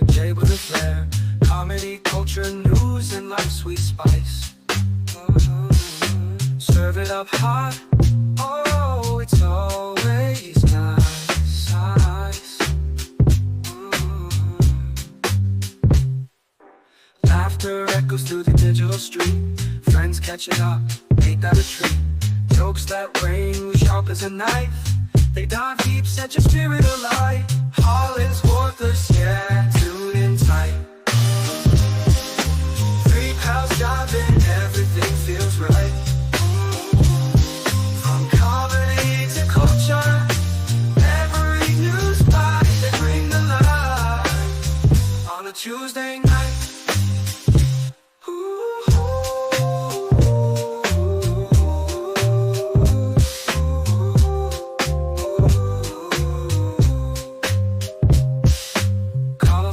Jay with a flair. Comedy, culture, news, and life's sweet spice. Serve it up hot. Oh, it's always nice. Laughter echoes through the digital street. Friends catching up, ain't that a treat? Jokes that ring sharp as a knife. They dive deep, set your spirit alight. HollingsWorthless, yeah, tune in tight. Three pals diving, everything feels right. From comedy to culture, every news bite they bring the light. On a Tuesday night.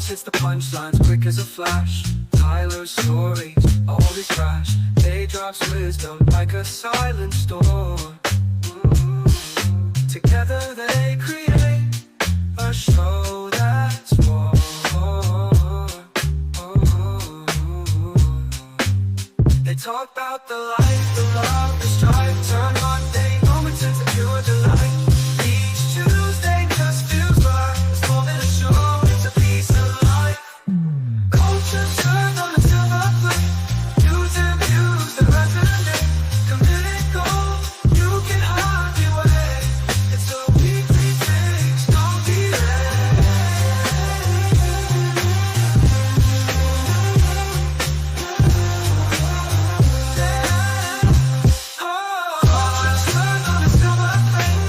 Hits the punchlines quick as a flash. Tyler's stories always crash. They drops wisdom like a silent storm. Together they create a show that's more. They talk about the life, the love, the strife. Turn mundane moments into pure delight. Each Tuesday just feels right. It's more than a show, it's a piece of life. Culture turned on a silver plate. News and views that resonate. Committed gold, you can hardly wait. It's a weekly fix, don't be late. Culture turned on a silver plate.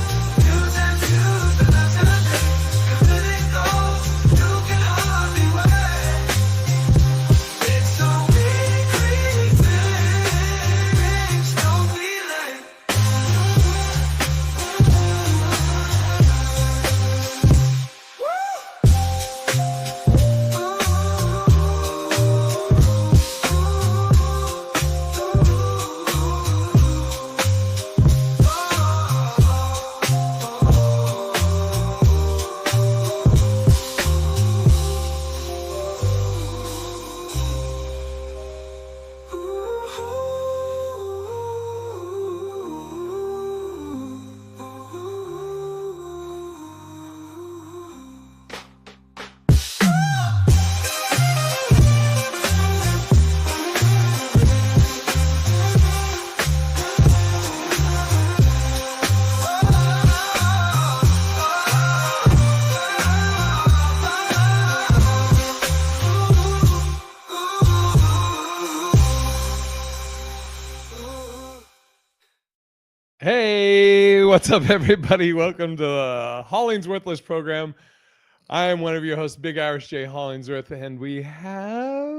News and views that resonate. Committed gold, you can hardly wait. It's a weekly fix, don't be late. Hey, what's up, everybody? Welcome to the HollingsWorthless Program. I am one of your hosts, Big Irish J. Hollingsworth, and we have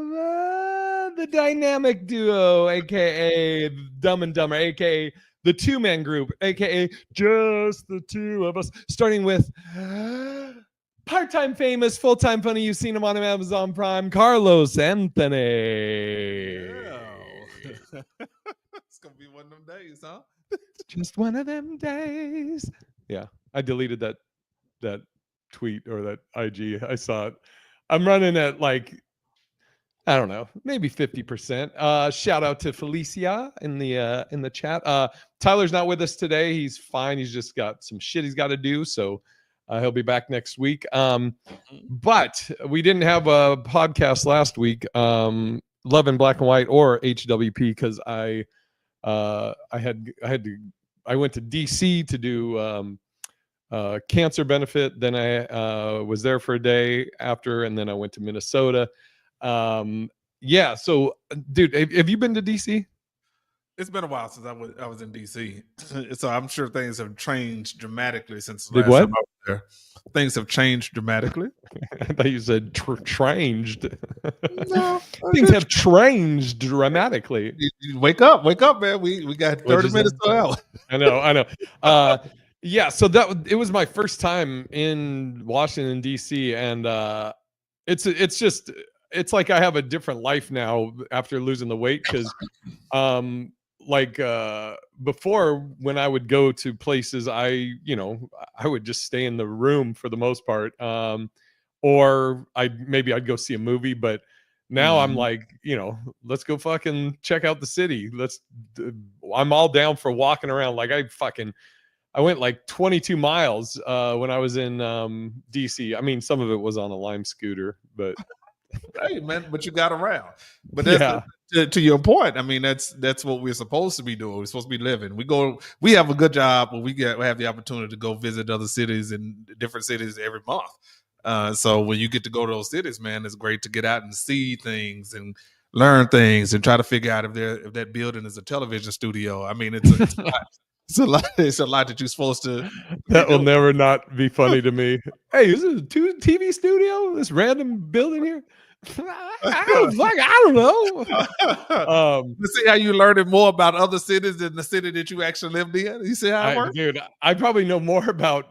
the dynamic duo, aka Dumb and Dumber, aka the two-man group, aka just the two of us, starting with part-time famous, full-time funny. You've seen him on Amazon Prime, Carlos Anthony. It's gonna be one of them days, huh? Just one of them days. Yeah, I deleted that tweet or that IG. I saw it. I'm running at like, I don't know, maybe 50%. Shout out to Felicia in the chat. Tyler's not with us today. He's fine. He's just got some shit he's got to do. So he'll be back next week. But we didn't have a podcast last week. Love in Black and White or HWP because I went to DC to do cancer benefit. Then I was there for a day after, and then I went to Minnesota. Yeah. So, dude, have you been to DC? It's been a while since I was in DC, so I'm sure things have changed dramatically since the Did last what? time I was there. Things have changed dramatically. I thought you said changed. No, Things have changed dramatically. You wake up, man. We got 30 minutes to an hour. I know. Yeah, so it was my first time in Washington D.C. and it's like I have a different life now after losing the weight because before when I would go to places I would just stay in the room for the most part, or I'd go see a movie. But now I'm Mhm. like, let's go fucking check out the city. I'm all down for walking around. Like I went like 22 miles when I was in DC. I mean, some of it was on a Lime scooter, but Hey, man, but you got around. But that's yeah. to your point. I mean, that's what we're supposed to be doing. We're supposed to be living. We have a good job, but we have the opportunity to go visit other cities and different cities every month. So when you get to go to those cities, man, it's great to get out and see things and learn things and try to figure out if that building is a television studio. I mean, it's a lot. It's a lot that you're supposed to be That will doing. never not be funny to me. Hey, is this a TV studio? This random building here? I don't know. You see how you learning more about other cities than the city that you actually lived in? You see how it works? Dude, I probably know more about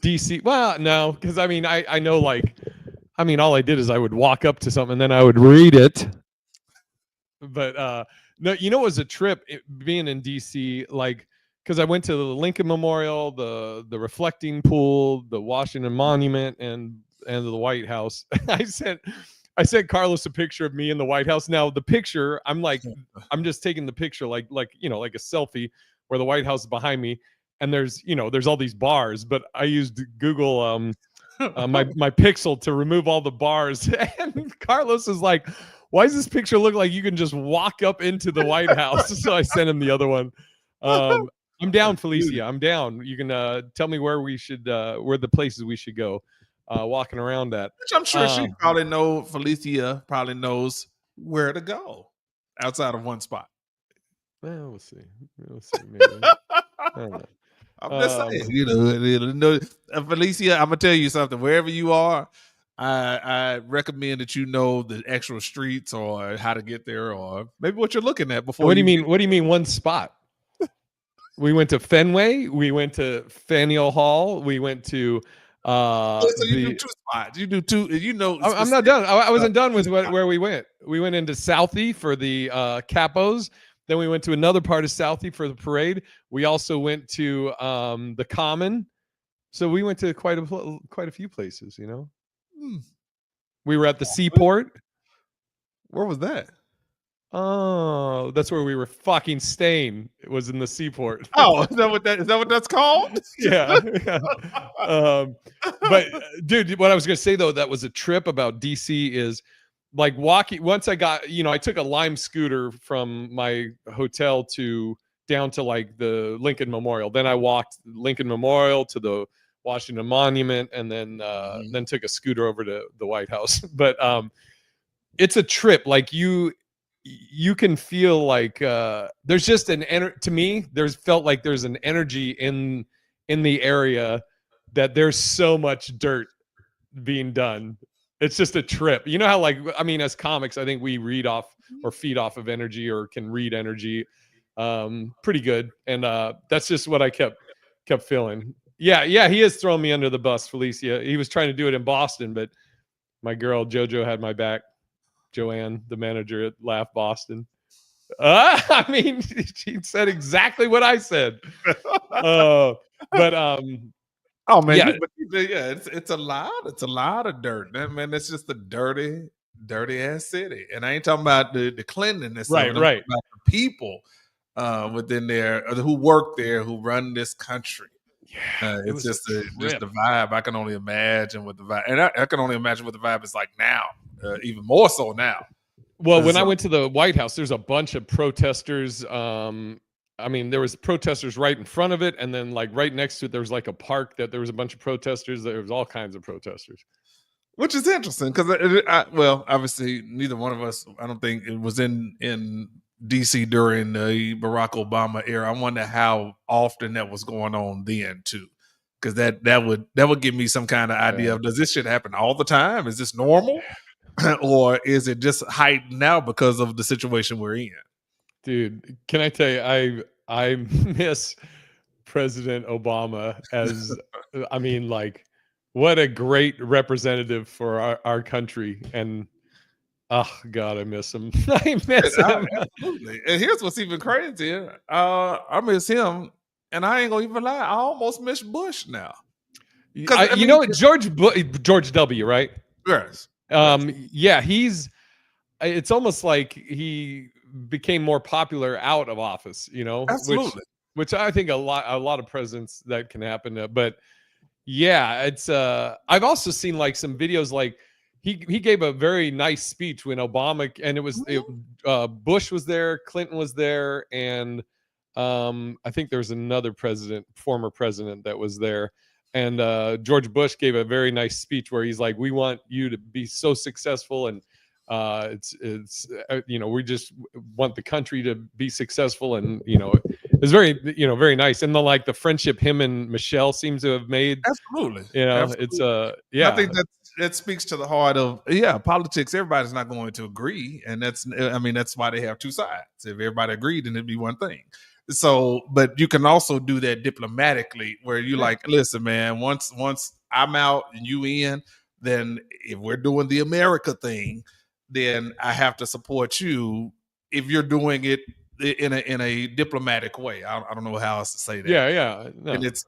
DC. Well, no, because I mean, I know all I did is I would walk up to something and then I would read it. But no, it was a trip being in DC, like, because I went to the Lincoln Memorial, the reflecting pool, the Washington Monument, and the White House. I sent Carlos a picture of me in the White House. Now the picture, I'm just taking the picture like a selfie where the White House is behind me, and there's all these bars, but I used Google my Pixel to remove all the bars, and Carlos is like, why does this picture look like you can just walk up into the White House? So I sent him the other one. I'm down, Felicia. I'm down. You can tell me where the places we should go walking around at. Which I'm sure Felicia probably knows where to go outside of one spot. Well, we'll see. Maybe. I don't know. I'm just saying, Felicia, I'm gonna tell you something. Wherever you are, I recommend that you know the actual streets or how to get there, or maybe what you're looking at before. What do you mean? What do you mean one spot? We went to Fenway. We went to Faneuil Hall. We went to. So you do two spots. You do two. I'm not done. I wasn't done with where we went. We went into Southie for the capos. Then we went to another part of Southie for the parade. We also went to the Common. So we went to quite a few places. We were at the Seaport. Where was that? Oh, that's where we were fucking staying. It was in the Seaport. Oh, is that what that's called? Yeah. But dude, what I was gonna say though, that was a trip about DC is like walking. Once I got, I took a Lime scooter from my hotel down to like the Lincoln Memorial. Then I walked Lincoln Memorial to the Washington Monument, and then took a scooter over to the White House. But it's a trip. Like you can feel like there's just to me, felt like there's an energy in the area that there's so much dirt being done. It's just a trip. You know how as comics, I think we read off or feed off of energy or can read energy pretty good. And that's just what I kept feeling. Yeah, he is throwing me under the bus, Felicia. He was trying to do it in Boston, but my girl JoJo had my back. Joanne, the manager at Laugh Boston. I mean, she said exactly what I said. Oh man, it's a lot of dirt, man. It's just a dirty ass city, and I ain't talking about the cleanliness, right? About the people within there who work there, who run this country. Yeah, it's just the vibe. I can only imagine what the vibe, and I can only imagine what the vibe is like now. Even more so now. Well, when I went to the White House, there's a bunch of protesters. There was protesters right in front of it, and then like right next to it, there was like a park that there was a bunch of protesters. There was all kinds of protesters, which is interesting because, obviously, neither one of us, I don't think, it was in DC during the Barack Obama era. I wonder how often that was going on then too, because that would give me some kind of idea of, does this shit happen all the time? Is this normal? Or is it just heightened now because of the situation we're in? Dude, can I tell you, I miss President Obama as, what a great representative for our country. And oh God, I miss him. I miss him. Absolutely. And here's what's even crazier. I miss him, and I ain't gonna even lie, I almost miss Bush now. George W, right? Yes. Yeah, it's almost like he became more popular out of office, Absolutely. which I think a lot of presidents that can happen. But yeah, it's I've also seen like some videos like he gave a very nice speech when Obama, and Bush was there, Clinton was there, and I think there's another former president that was there. And George Bush gave a very nice speech where he's like, we want you to be so successful, and we just want the country to be successful, and it's very very nice. And the friendship him and Michelle seems to have made, Absolutely. it's I think that speaks to the heart of politics. Everybody's not going to agree, and that's why they have two sides. If everybody agreed, then it'd be one thing. So, but you can also do that diplomatically, where you like, listen, man, once I'm out and you in, then if we're doing the America thing, then I have to support you if you're doing it in a diplomatic way. I don't know how else to say that. Yeah. No. And it's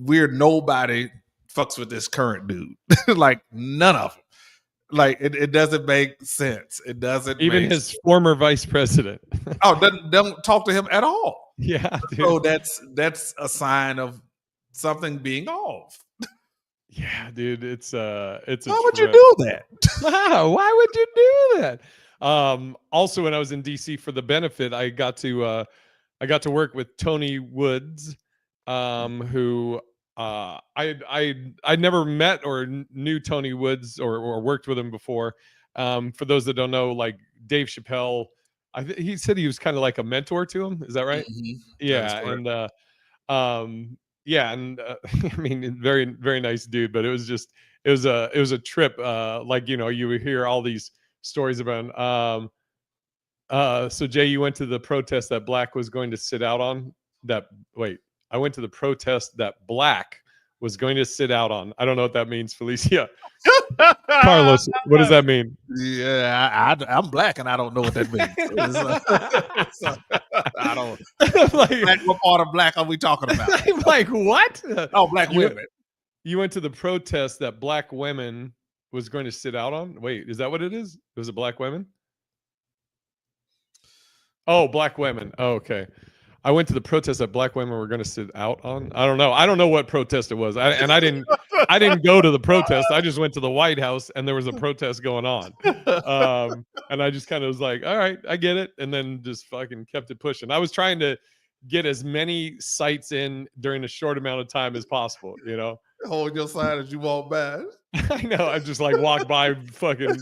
weird. Nobody fucks with this current dude. Like none of them. Like it doesn't make sense. It doesn't even his former vice president. Don't talk to him at all. Yeah, dude. So that's a sign of something being off. Yeah, dude. It's why would you do that? Why would you do that? Also, when I was in DC for the benefit, I got to work with Tony Woods, who I'd never met or knew Tony Woods or worked with him before. For those that don't know, like Dave Chappelle, he said he was kind of like a mentor to him. Is that right? Mm-hmm. Yeah, and yeah, and I mean, very very nice dude. But it was a trip. Like you would hear all these stories about. So Jay, you went to the protest that Black was going to sit out on. I went to the protest that Black was going to sit out on. I don't know what that means, Felicia. Carlos, what does that mean? Yeah, I'm Black and I don't know what that means. I don't. What part of Black are we talking about? I'm like, what? Oh, Black women. You went to the protest that Black women was going to sit out on? Wait, is that what it is? It was a Black women? Oh, Black women. Oh, okay. I went to the protest that Black women were going to sit out on. I don't know what protest it was. I didn't go to the protest. I just went to the White House and there was a protest going on. And I just kind of was like, all right, I get it. And then just fucking kept it pushing. I was trying to get as many sites in during a short amount of time as possible, Hold your sign as you walk by. I know. I just like walked by fucking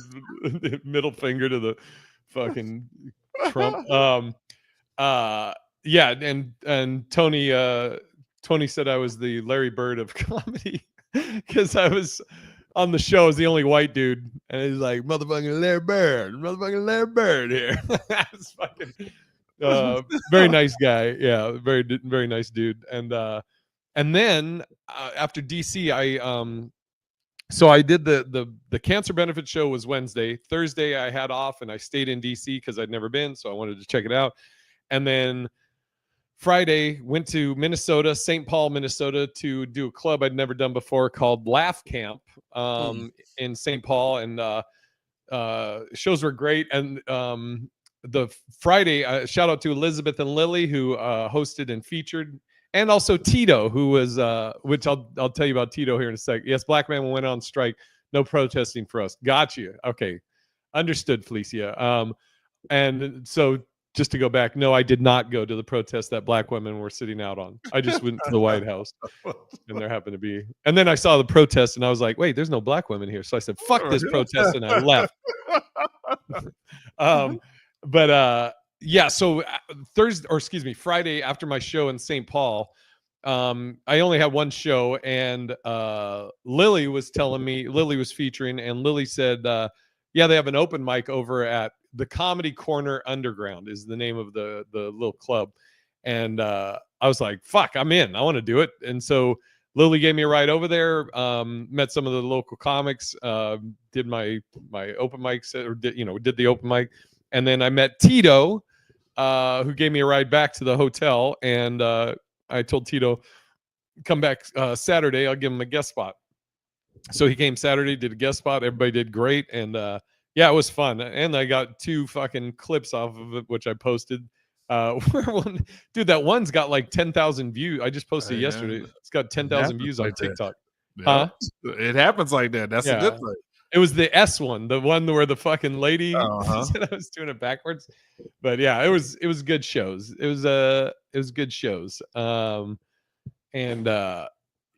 middle finger to the fucking Trump. Yeah, and Tony said I was the Larry Bird of comedy because I was on the show as the only white dude, and he's like, motherfucking Larry Bird here. It's fucking very nice guy. Yeah, very very nice dude. And then after DC, I did the cancer benefit show was Wednesday. Thursday I had off and I stayed in DC because I'd never been, so I wanted to check it out. And then Friday went to Minnesota, St. Paul, Minnesota, to do a club I'd never done before called Laugh Camp in St. Paul, and shows were great. And the Friday, shout out to Elizabeth and Lily who hosted and featured, and also Tito, who was which I'll tell you about Tito here in a sec. Yes, Black man went on strike. No protesting for us. Got you. Okay, understood, Felicia. And so, just to go back, no, I did not go to the protest that Black women were sitting out on. I just went to the White House, and there happened to be. And then I saw the protest, and I was like, wait, there's no Black women here. So I said, fuck this protest, and I left. Yeah, so Friday after my show in St. Paul, I only had one show, and Lily was featuring, and Lily said, yeah, they have an open mic over at the Comedy Corner Underground is the name of the little club. And I was like, fuck, I'm in. I want to do it. And so Lily gave me a ride over there, met some of the local comics, did my open mics, or did the open mic. And then I met Tito, who gave me a ride back to the hotel. And I told Tito, come back Saturday, I'll give him a guest spot. So he came Saturday, did a guest spot. Everybody did great, and yeah, it was fun. And I got 2 fucking clips off of it, which I posted. Dude, that one's got like 10,000 views. I just posted it yesterday. It's got 10,000 views on TikTok. Yeah, Huh? it happens like that. That's a good Yeah. thing. It was the S one, the one where the fucking lady Uh-huh. said I was doing it backwards. But yeah, it was good shows. It was good shows. And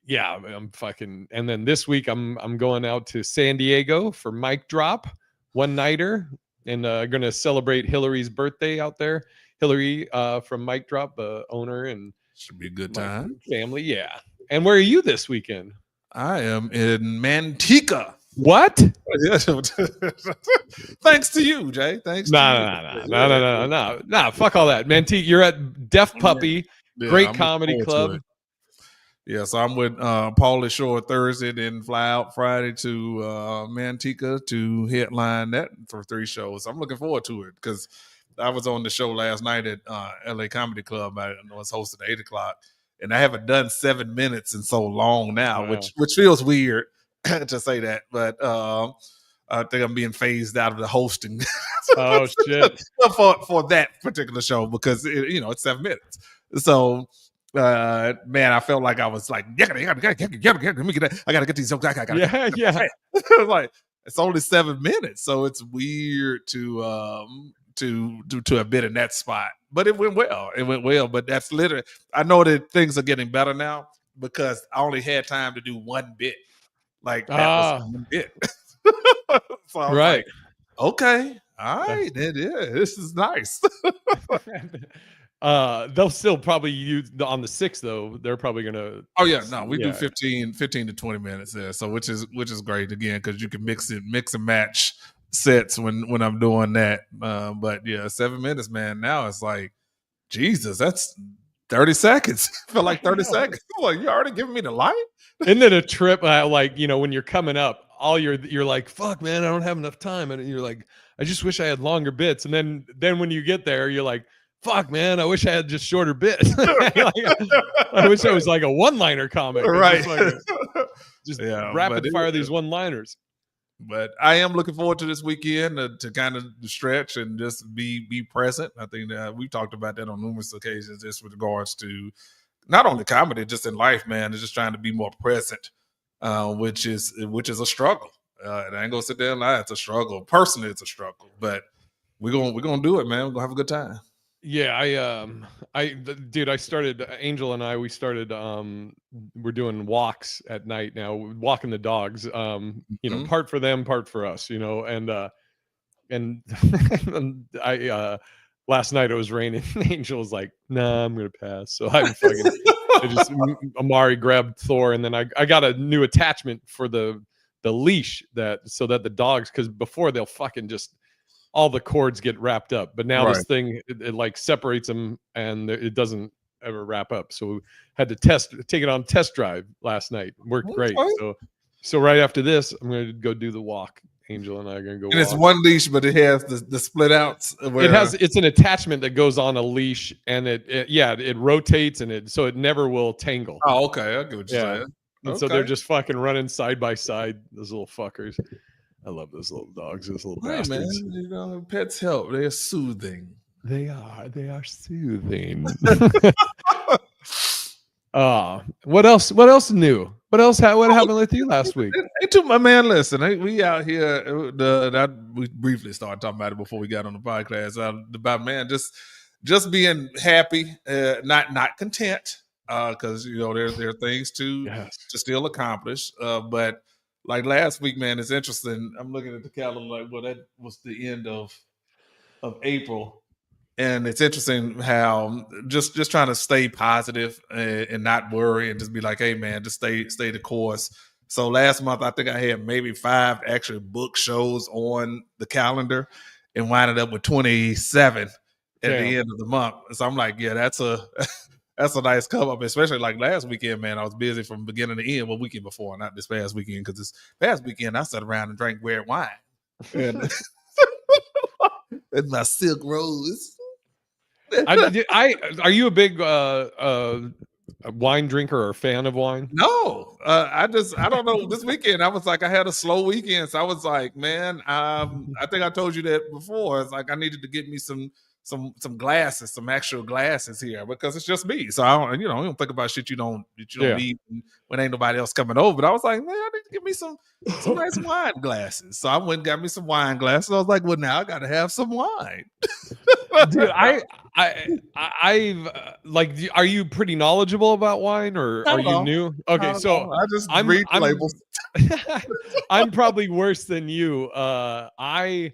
yeah, I'm fucking. And then this week I'm going out to San Diego for Mic Drop, one nighter, and gonna celebrate Hillary's birthday out there. Hillary from Mic Drop, the owner, and Should be a good my time. family. Yeah. And where are you this weekend? I am in Manteca. What? Thanks to you, Jay. Thanks to you. No. Fuck all that, man. You're at Deaf Puppy, Yeah, great I'm looking comedy forward to club. it. Yeah, so I'm with Paulie Shore Thursday, then fly out Friday to Manteca to headline that for 3 shows. I'm looking forward to it because I was on the show last night at LA Comedy Club. I was hosted at 8 o'clock, and I haven't done 7 minutes in so long now, Wow. which feels weird to say that, but I think I'm being phased out of the hosting. Oh shit! for that particular show because it's 7 minutes. So man, I felt like I was like, let me get that. I gotta get these. Yeah. Like it's only 7 minutes, so it's weird to have been in that spot. But it went well. But that's literally. I know that things are getting better now because I only had time to do one bit. Like that was one bit. So I was like, okay, all right, this is nice. They'll still probably use on the 6th though. They're probably gonna. Oh yeah, no, we do 15 to 20 minutes there, so which is great again because you can mix and match sets when I'm doing that. But yeah, 7 minutes, man. Now it's like, Jesus, that's 30 seconds. I feel like 30 seconds. I'm like, you already giving me the light? Isn't it a trip? Like when you're coming up, all you're like, fuck, man, I don't have enough time, and you're like, I just wish I had longer bits. And then when you get there, you're like, fuck, man, I wish I had just shorter bits. I wish I was like a one-liner comic, right? Just rapid fire these one-liners. But I am looking forward to this weekend to kind of stretch and just be present. I think that we've talked about that on numerous occasions, just with regards to not only comedy, just in life, man. It's just trying to be more present, which is a struggle. And I ain't gonna sit there and lie; it's a struggle. Personally, it's a struggle, but we're gonna do it, man. We're gonna have a good time. Yeah, dude, I started, Angel and I, we're doing walks at night now, walking the dogs, part for them, part for us, and I, last night it was raining. Angel was like, nah, I'm going to pass. So Amari grabbed Thor, and then I got a new attachment for the leash so that the dogs, because before they'll fucking just, all the cords get wrapped up, but now this thing it like separates them and it doesn't ever wrap up. So we had to take it on test drive last night. Worked great. So right after this, I'm going to go do the walk. Angel and I are going to go. And it's one leash, but it has the split outs. It's an attachment that goes on a leash, and it rotates, and so it never will tangle. Oh, okay. I get what you're saying. And so they're just fucking running side by side. Those little fuckers. I love those little dogs, those little bastards. Man, pets help. They're soothing. They are soothing. What else new? What happened with you last week? Hey, to my man, listen, we out here. We briefly started talking about it before we got on the podcast. About man, just being happy, not content, because there are things to still accomplish, but. Like last week, man, it's interesting. I'm looking at the calendar like, well, that was the end of April. And it's interesting how just trying to stay positive and not worry and just be like, hey, man, just stay the course. So last month, I think I had maybe 5 actually book shows on the calendar and winded up with 27 at the end of the month. So I'm like, yeah, that's a nice come up, especially like last weekend, man. I was busy from beginning to end. Well, weekend before, not this past weekend, because this past weekend I sat around and drank red wine and my Silk Rose. Are you a big a wine drinker or a fan of wine? No, I don't know. This weekend, I was like, I had a slow weekend, so I was like, man, I think I told you that before. It's like I needed to get me some glasses, some actual glasses here because it's just me. So I don't, you don't think about shit you don't Yeah. need when ain't nobody else coming over. But I was like, man, I need to get me some nice wine glasses. So I went and got me some wine glasses. I was like, well, now I got to have some wine. Dude, I've like, are you pretty knowledgeable about wine, or are you new? Okay, so I just I'm read labels. I'm probably worse than you. I'm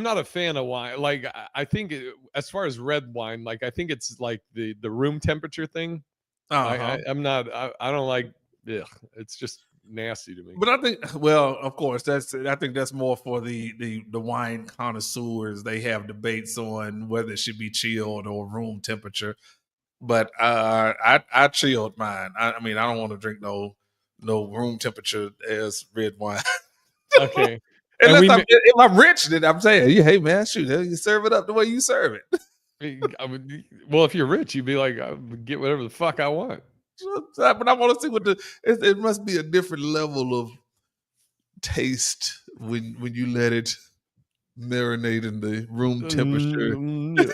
not a fan of wine. Like, I think as far as red wine, like I think it's like the room temperature thing. I'm not. I don't like. Ugh, it's just nasty to me. But I think, well, of course, I think that's more for the wine connoisseurs. They have debates on whether it should be chilled or room temperature. But I chilled mine. I mean, I don't want to drink no room temperature as red wine. Okay. Unless if I'm rich, then I'm saying, yeah, hey man, shoot, you serve it up the way you serve it. Well, if you're rich, you'd be like, I would get whatever the fuck I want. But I want to see what it must be a different level of taste when you let it marinate in the room temperature. Let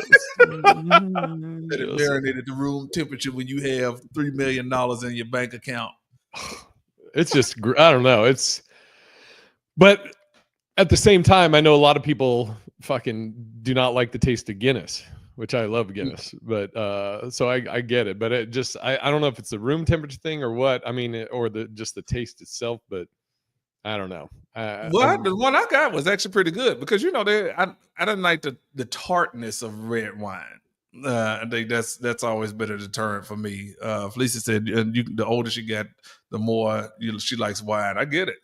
it marinate at the room temperature when you have $3 million in your bank account. It's just, I don't know. But at the same time, I know a lot of people fucking do not like the taste of Guinness, which I love Guinness, but so I get it, but it just, I don't know if it's the room temperature thing or what. I mean, or just the taste itself, but I don't know. The one I got was actually pretty good because I didn't like the tartness of red wine. I think that's always been a deterrent for me. Felicia said, the older she get, the more she likes wine. I get it.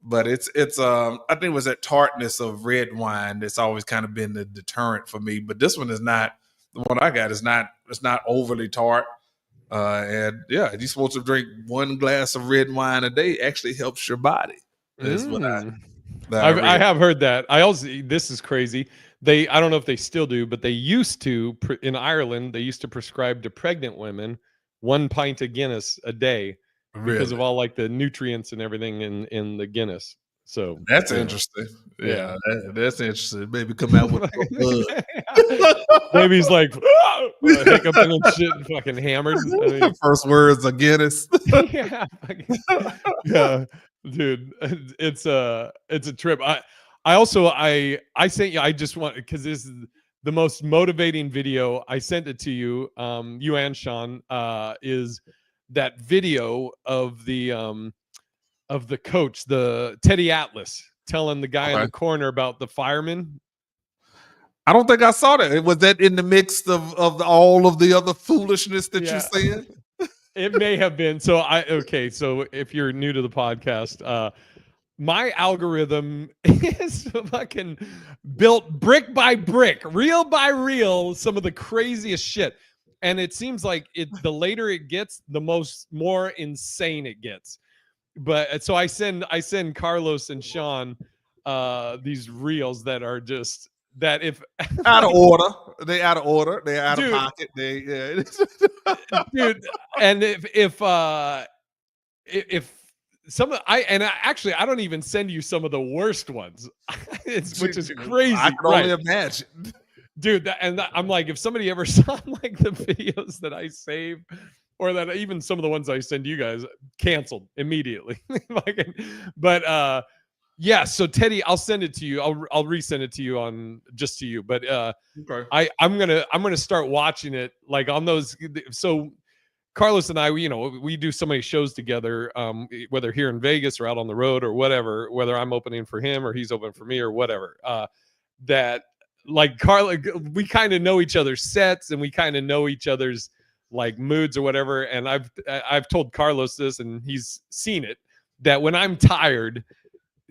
But it's I think it was that tartness of red wine that's always kind of been the deterrent for me. But this one is not. The one I got is not. It's not overly tart. And yeah, you're supposed to drink 1 glass of red wine a day. Actually helps your body. Is what I have heard that. This is crazy. I don't know if they still do, but they used to in Ireland. They used to prescribe to pregnant women 1 pint of Guinness a day. Because of all like the nutrients and everything in the Guinness. So that's interesting. Yeah, that's interesting. Maybe come out with maybe he's like hiccuping and shit and fucking hammered. I mean, first words of Guinness. Yeah, dude, it's a trip. I also sent you. I just want, because this is the most motivating video. I sent it to you. You and Sean is that video of the coach, the Teddy Atlas, telling the guy in the corner about the fireman. I don't think I saw that. Was that in the mix of all of the other foolishness that you said? It may have been. So so if you're new to the podcast, my algorithm is fucking built brick by brick, reel by reel, some of the craziest shit. And it seems like the later it gets, the more insane it gets. But so I send Carlos and Sean these reels that are just that if out of order, they out of order, they out of pocket, dude. And if some actually I don't even send you some of the worst ones, which is crazy. I can only imagine. Dude, I'm like, if somebody ever saw like the videos that I save, or that even some of the ones I send you guys, canceled immediately. But yeah, so Teddy, I'll send it to you. I'll resend it to you to you. But okay. I'm gonna start watching it like on those. So Carlos and I, we do so many shows together, whether here in Vegas or out on the road or whatever, whether I'm opening for him or he's opening for me or whatever. That. Like Carla, we kind of know each other's sets and we kind of know each other's like moods or whatever. And I've told Carlos this, and he's seen it, that when I'm tired,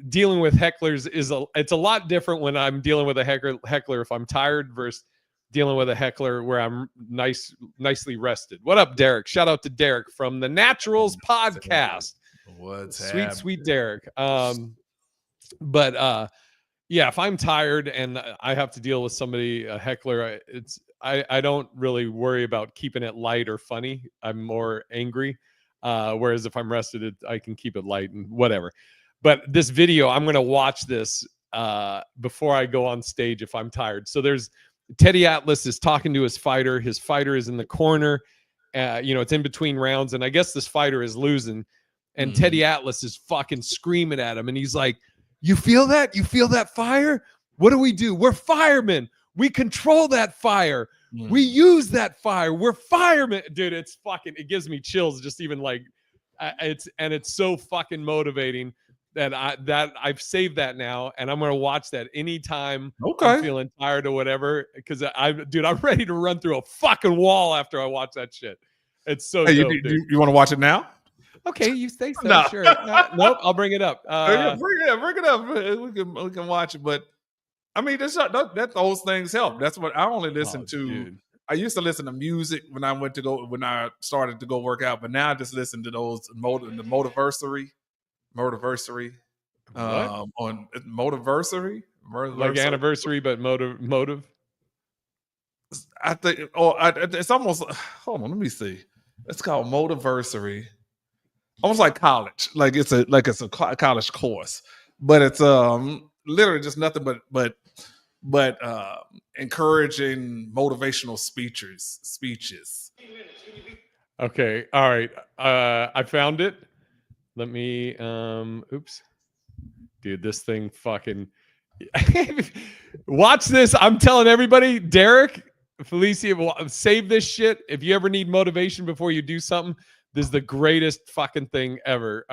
dealing with hecklers it's a lot different when I'm dealing with a heckler if I'm tired versus dealing with a heckler where I'm nicely rested. What up, Derek? Shout out to Derek from the Naturals podcast. What's sweet Derek. But yeah, if I'm tired and I have to deal with somebody, a heckler, I don't really worry about keeping it light or funny. I'm more angry. Whereas if I'm rested, I can keep it light and whatever. But this video, I'm gonna watch this before I go on stage if I'm tired. So there's Teddy Atlas is talking to his fighter. His fighter is in the corner. It's in between rounds, and I guess this fighter is losing. And Teddy Atlas is fucking screaming at him, and he's like, "You feel that? You feel that fire? What do? We're firemen. We control that fire. We use that fire. We're firemen." Dude, it gives me chills just even like it's so fucking motivating that I've saved that now, and I'm gonna watch that anytime I'm feeling tired or whatever. Because I'm ready to run through a fucking wall after I watch that shit. It's so dope, dude. You want to watch it now? Okay, you say so. No. Sure. Nope, I'll bring it up. Bring it up. We can watch it, but I mean, those things help. That's what I only listen to. Dude. I used to listen to music when I started to go work out, but now I just listen to those the Motiversary on Motiversary, Like anniversary, but motive. I think. It's almost. Hold on, let me see. It's called Motiversary. Almost like college, like it's a college course, but it's literally just nothing but encouraging motivational speeches. Okay, all right. I found it. Let me. Oops, dude, this thing fucking. Watch this. I'm telling everybody, Derek, Felicia, save this shit. If you ever need motivation before you do something. This is the greatest fucking thing ever.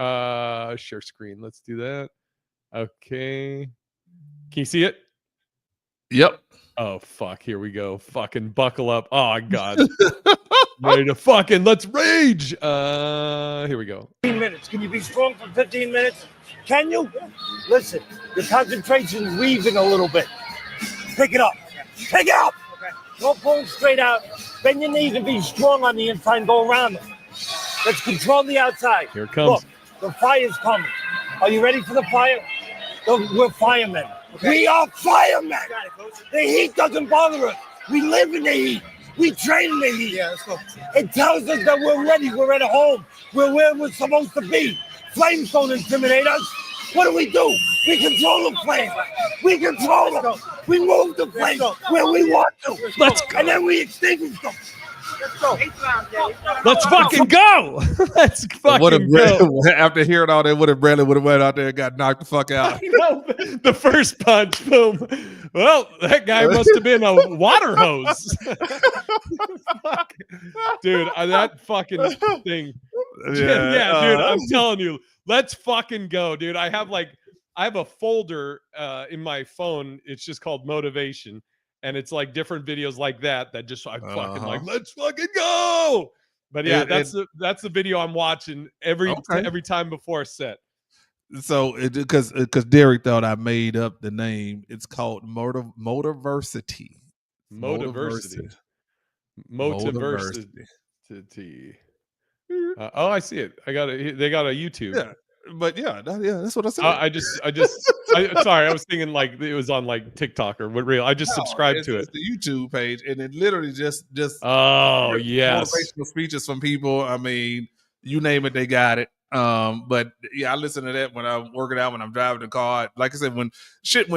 Share screen. Let's do that. Okay. Can you see it? Yep. Oh, fuck. Here we go. Fucking buckle up. Oh, God. Ready to fucking let's rage. Here we go. 15 minutes. Can you be strong for 15 minutes? Can you? Listen, your concentration is weaving a little bit. Pick it up. Pick it up. Okay. Don't pull it straight out. Bend your knees and be strong on the inside and go around them. Let's control the outside. Here it comes. Look, the fire's coming. Are you ready for the fire? We're firemen. Okay. We are firemen. The heat doesn't bother us. We live in the heat. We train in the heat. Yeah, let's go. It tells us that we're ready. We're at home. We're where we're supposed to be. Flames don't intimidate us. What do? We control the flame. We control them. We move the flame where we want to. Let's go. And then we extinguish them. Let's go. Let's fucking go. Let's fucking go. After hearing all that, Bradley would have went out there and got knocked the fuck out. The first punch, boom. Well, that guy must have been a water hose. Fuck. Dude, that fucking thing. Yeah, dude, I'm telling you, let's fucking go, dude. I have a folder in my phone. It's just called motivation. And it's like different videos like that just I fucking like, let's fucking go. But yeah, that's the video I'm watching every time before a set. So because Derek thought I made up the name, it's called Motiversity. Motiversity. Oh, I see it. They got a YouTube. Yeah. But that's what I said. Sorry, I was thinking like it was on like TikTok or what real. I just subscribed to it. It's the YouTube page, and it literally just motivational speeches from people. I mean, you name it, they got it. But yeah, I listen to that when I'm working out, when I'm driving the car. Like I said, when shit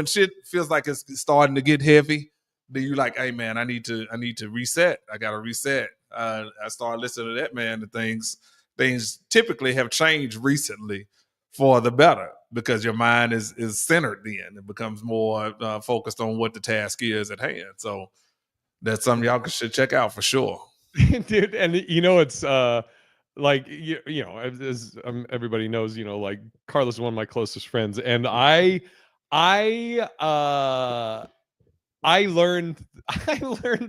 feels like it's starting to get heavy, then you like, hey man, I need to reset. I gotta reset. I started listening to that, man. Things typically have changed recently for the better because your mind is centered then. It becomes more focused on what the task is at hand. So that's something y'all should check out for sure. Dude, and it's like, as everybody knows, like Carlos is one of my closest friends. And I learned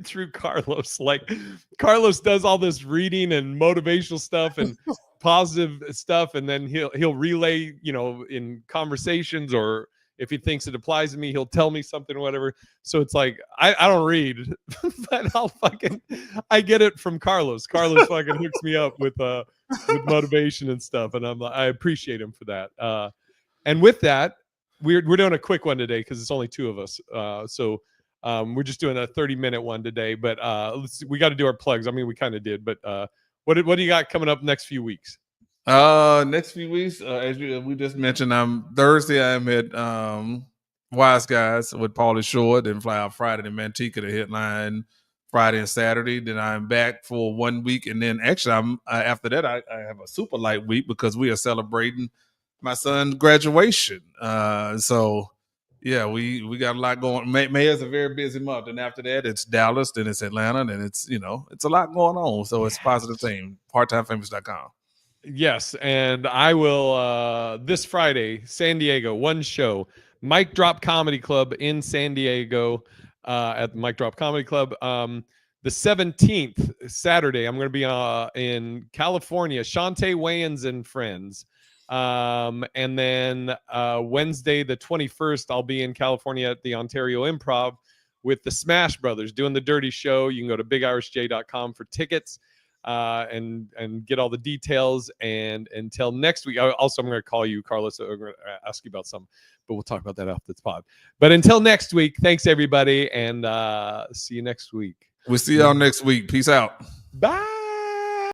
through Carlos. Like Carlos does all this reading and motivational stuff and positive stuff, and then he'll relay, in conversations, or if he thinks it applies to me, he'll tell me something or whatever. So it's like I don't read, but I get it from Carlos. Carlos fucking hooks me up with motivation and stuff, and I appreciate him for that. And with that, we're doing a quick one today because it's only 2 of us. So we're just doing a 30-minute one today. But we got to do our plugs. I mean, we kind of did. But what do you got coming up next few weeks? Next few weeks, as we just mentioned, Thursday I'm at Wise Guys with Paulie Short, and fly out Friday to Manteca to headline Friday and Saturday. Then I'm back for 1 week, and then actually after that I have a super light week because we are celebrating my son's graduation. So yeah, we got a lot going. May is a very busy month, and after that it's Dallas, then it's Atlanta, and it's it's a lot going on. So it's a positive thing. PartTimeFamous.com. Yes, and I will this Friday, San Diego, one show, Mic Drop Comedy Club in San Diego, at the Mic Drop Comedy Club. The 17th, Saturday, I'm going to be in California, Shantae Wayans and Friends. And then Wednesday, the 21st, I'll be in California at the Ontario Improv with the Smash Brothers doing the Dirty Show. You can go to bigirishj.com for tickets. And get all the details. And until next week, also I'm going to call you, Carlos. I'm going to ask you about something, but we'll talk about that after this pod. But until next week, thanks everybody, and see you next week. We'll see y'all next week. Peace out. Bye.